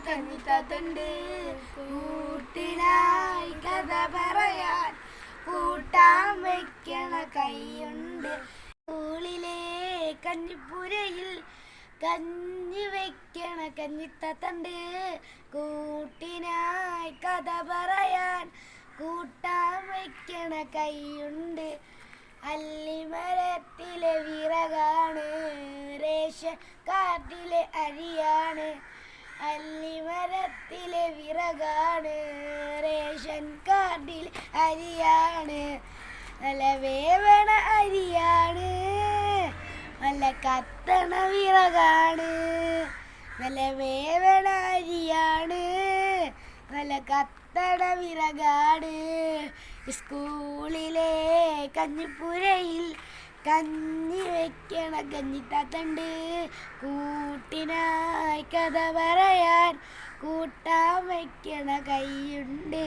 കഞ്ഞിത്താത്തണ്ട് കൂട്ടിനായി കഥ പറയാൻ കൂട്ടാൻ വയ്ക്കണ കൈയുണ്ട്. സ്കൂളിലെ കഞ്ഞിപ്പുരയിൽ കഞ്ഞി വെക്കണ കഞ്ഞിത്താത്തണ്ട് കൂട്ടിനായി കഥ പറയാൻ കൂട്ടാൻ വയ്ക്കണ കൈയുണ്ട്. അല്ലിമരത്തിലെ വിറകാണ്, റേഷൻ കാർഡിലെ അരിയാണ്. അല്ലിമരത്തിലെ വിറകാണ്, റേഷൻ കാർഡിലെ അരിയാണ്. നല്ല വേവണ അരിയാണ്, നല്ല കത്തണ വിറകാണ്. നല്ല വേവണ അരിയാണ്, നല്ല കത്തണ വിറകാണ്. സ്കൂളിലെ കഞ്ഞിപ്പുരയിൽ കഞ്ഞി വെക്കണ കഞ്ഞിത്താത്തണ്ട് കൂട്ടിനായി കഥ പറയാൻ കൂട്ടാൻ വയ്ക്കണ കൈയുണ്ട്.